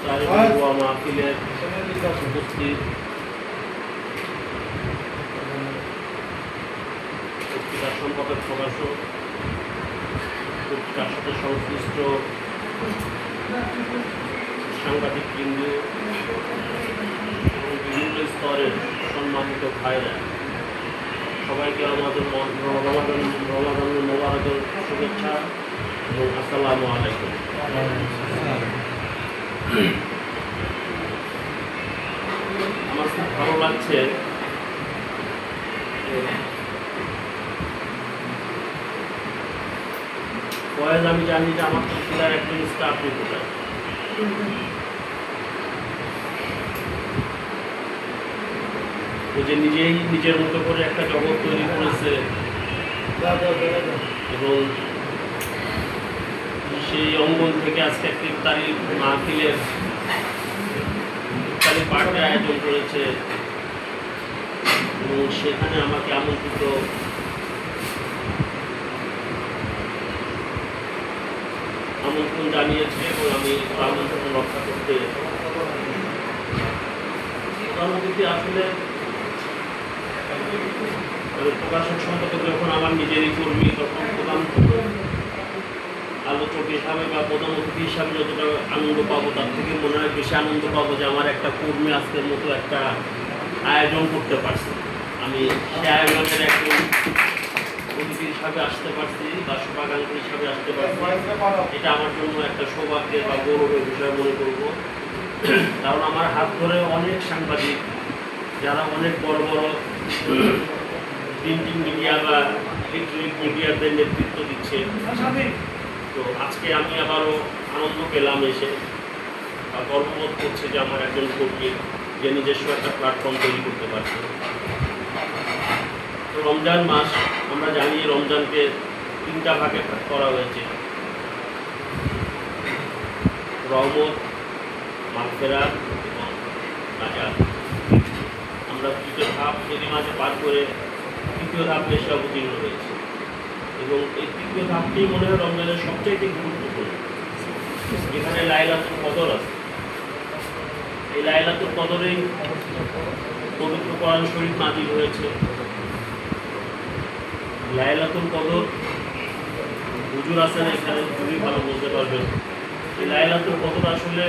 মাহফিলের উপস্থিত পত্রিকার সম্পাদক প্রকাশক, পত্রিকার সাথে সংশ্লিষ্ট সাংবাদিক বৃন্দ এবং বিভিন্ন স্তরের সম্মানিত ভাইরা, সবাইকে আমাদের রমাদানুল মোবারকের শুভেচ্ছা এবং আসসালামু আলাইকুম। আমার খুব ভালো লাগছে ফয়েজ, আমি জানি যে আমার পত্রিকার একজন স্টাফ রিপোর্টার। ও যে নিজেই নিজের মতো করে একটা জগৎ তৈরি করেছে এবং সেই অঙ্গন থেকে আজকে একটি ইফতারি মাহফিলের ইফতারি পার্টির আয়োজন করেছে এবং সেখানে আমাকে আমন্ত্রণ জানিয়েছে এবং আমি আমন্ত্রণ রক্ষা করতে আসলে প্রকাশক সম্পাদক যখন আমার নিজেরই কর্মী, তখন প্রধান আলোচক হিসাবে বা প্রধান অতিথি হিসাবে যতটা আনন্দ পাবো, তার থেকে মনে হয় বেশি আনন্দ পাবো যে আমার একটা কর্মী আজকের মতো একটা আয়োজন করতে পারছি। আমি সে আয়োজনের একজন অতিথি হিসাবে আসতে পারছি বা শুভাকাঙ্ক্ষী হিসাবে আসতে পারছি। এটা আমার জন্য একটা সৌভাগ্যের বা গৌরবের বিষয় মনে করব, কারণ আমার হাত ধরে অনেক সাংবাদিক, যারা অনেক বড় বড় প্রিন্টিং মিডিয়া বা ইলেকট্রনিক মিডিয়াদের নেতৃত্ব দিচ্ছে, তো আজকে আমি আবারও আনন্দ পেলাম এসে, বা গর্ববোধ করছে যে আমার একজন কর্মী যে নিজস্ব একটা প্ল্যাটফর্ম তৈরি করতে পারছে। তো রমজান মাস, আমরা জানি রমজানকে 3টা ভাগে ভাগ করা হয়েছে: রহমত, মাগফিরাত এবং নাজাত। আমরা 2টো ধাপ এর মাঝে পার করে 3য় ধাপে এসে অবতীর্ণ হয়েছে এবং এই 3য় ধাপটি মনে হয় রমজানের সবচাইতে গুরুত্বপূর্ণ। এখানে লাইলাতুল কদর আছে। এই লাইলাতুল কদরেই পবিত্র কোরআন শরীফ নাযিল হয়েছে। লাইলাতুল কদর, হুজুর আছেন এখানে, খুবই ভালো বলতে পারবেন। এই লাইলাতুল কদর আসলে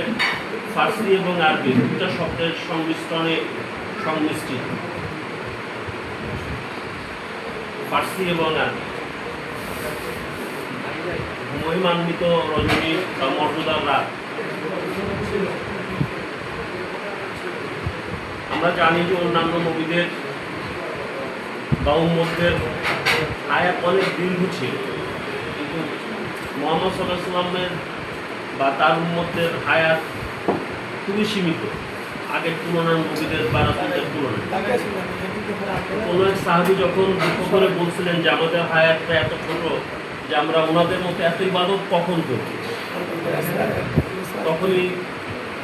ফার্সি এবং আরবি 2টা শব্দের সংমিশ্রণে সংমিশ্রিত। ফার্সি এবং আরবি মহিমান্বিত রজনী বা মর্যাদার রাত। আমরা জানি যে অন্যান্য নবীদের বা উম্মতদের আয়াত অনেক দীর্ঘ ছিল, কিন্তু মুহাম্মদ সাল্লাল্লাহু আলাইহি ওয়াসাল্লামের বা তার উম্মতদের আয়াত খুবই সীমিত আগের তুলনায়, নবীদের বা রাসূলদের তুলনায়। কোনো এক সাহাবী যখন দুঃখ করে বলছিলেন যে আমাদের হায়াতটা এত ছোট যে আমরা ওনাদের মতো এত ইবাদত কখন করব, তখনই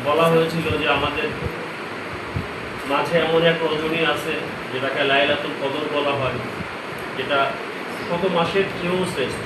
বলা হয়েছিল যে আমাদের মাঝে এমন এক রজনী আছে যেটাকে লাইলাতুল কদর বলা হয়, যেটা কত মাসের চেয়েও শ্রেষ্ঠ।